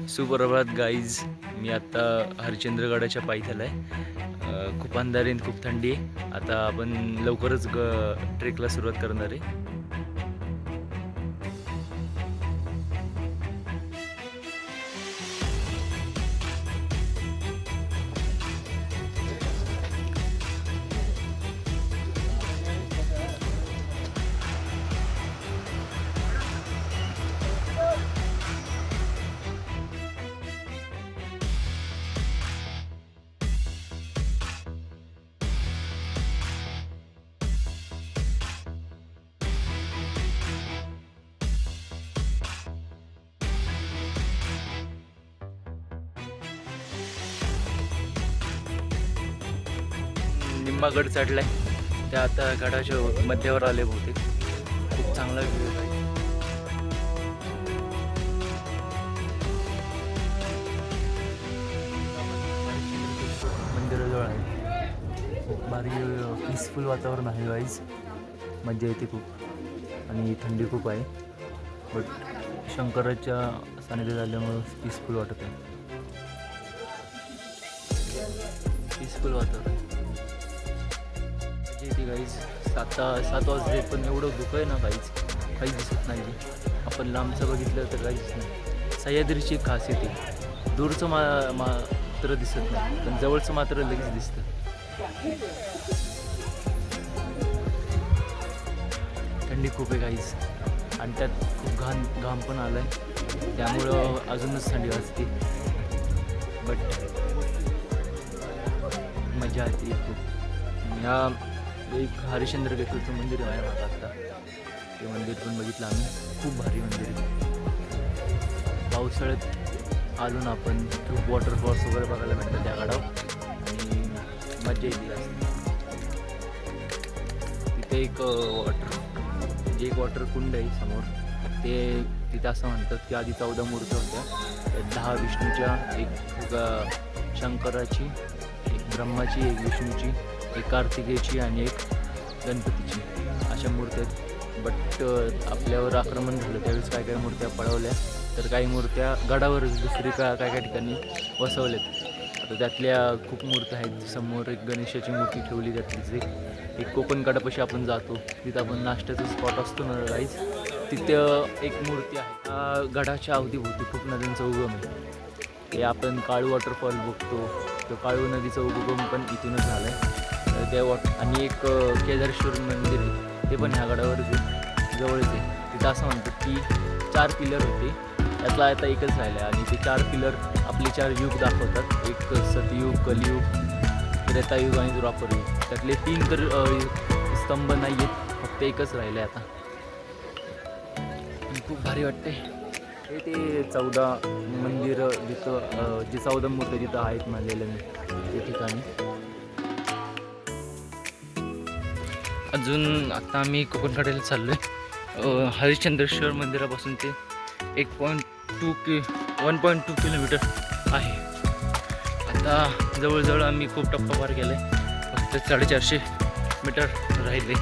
सुप्रभात गाईज. मी आता हरिश्चंद्रगडाच्या पायी झाला आहे. खूप अंधारी आणि खूप थंडी आहे. आता आपण लवकरच ट्रेकला सुरुवात करणार आहे. निम्मागड चढलाय. त्या आता गडाच्या मध्यावर आले बहुतेक. खूप चांगला व्ह्यू आहे. मंदिराजवळ आहे. खूप भारी पीसफुल वातावरण आहे गाईज. मजा येते खूप आणि थंडी खूप आहे. बट शंकराच्या सानिध्यात आल्यामुळं पीसफुल वाटत आहे. पीसफुल वातावरण येते गाईज. 7 वाजले पण एवढं धुकं आहे ना गाईज, काहीच दिसत नाही. आपण लांबचं बघितलं तर काहीच नाही. सह्याद्रीची एक खासियत आहे, दूरचं मात्र दिसत नाही पण जवळचं मात्र लगेच दिसतं. थंडी खूप आहे गाईज आणि त्यात खूप घाम पण आला आहे, त्यामुळं अजूनच थंडी वाजते. बट मजा येते खूप. या एक हरिश्चंद्रगडाचं मंदिर आहे माझं आत्ता. ते मंदिर पण बघितलं आम्ही. खूप भारी मंदिर आहे. पावसाळ्यात आलो ना आपण, खूप वॉटरफॉल्स वगैरे बघायला भेटतात त्या गडावर आणि मजा येते जास्त. तिथे एक वॉटर कुंड आहे समोर. तिथे असं म्हणतात की आधी 14 मूर्त्या होत्या. 10 विष्णूच्या, एक शंकराची, एक ब्रह्माची, एक विष्णूची, एक कार्तिकेयची आणि एक गणपतीची, अशा मूर्त्या आहेत. बट आपल्यावर आक्रमण झालं त्यावेळेस काय मूर्त्या पळवल्या, तर काही मूर्त्या गडावरच दुसरी काय ठिकाणी वसवल्यात. आता त्यातल्या खूप मूर्त्या आहेत. समोर एक गणेशाची मूर्ती ठेवली. त्यातलीच एक कोकण गडापाशी आपण जातो, तिथं आपण नाश्त्याचा स्पॉट असतो ना गाईज, तिथं एक मूर्ती आहे. गडाच्या अवतीभोवती खूप नद्यांचा उगम आहे. ते आपण काळू वॉटरफॉल बघतो, तो काळू नदीचा उगम पण इथूनच झाला आहे. आणि एक केदारेश्वर मंदिर आहे, ते पण ह्या गडावरच आहे, जवळच आहे. तिथं असं म्हणतात की 4 पिलर होते, त्यातला आता एकच राहिला आहे. आणि ते 4 पिलर आपले 4 युग दाखवतात. एक सतयुग, कलियुग, त्रेतायुग आणि द्वापर युग. त्यातले 3 तर स्तंभ नाही आहेत, फक्त एकच राहिलं आहे आता. खूप भारी वाटते. ते 14 मंदिर जिथं जे 14 मूर्ती जिथं आहेत मानलेलं मी ते ठिकाणी. अजून आता आम्ही कोकणकडेला चाललो आहे. हरिश्चंद्रेश्वर मंदिरापासून ते 1.2 किलोमीटर आहे. आता जवळजवळ आम्ही खूप टप्पा पार केला आहे. फक्त 450 मीटर राहिले.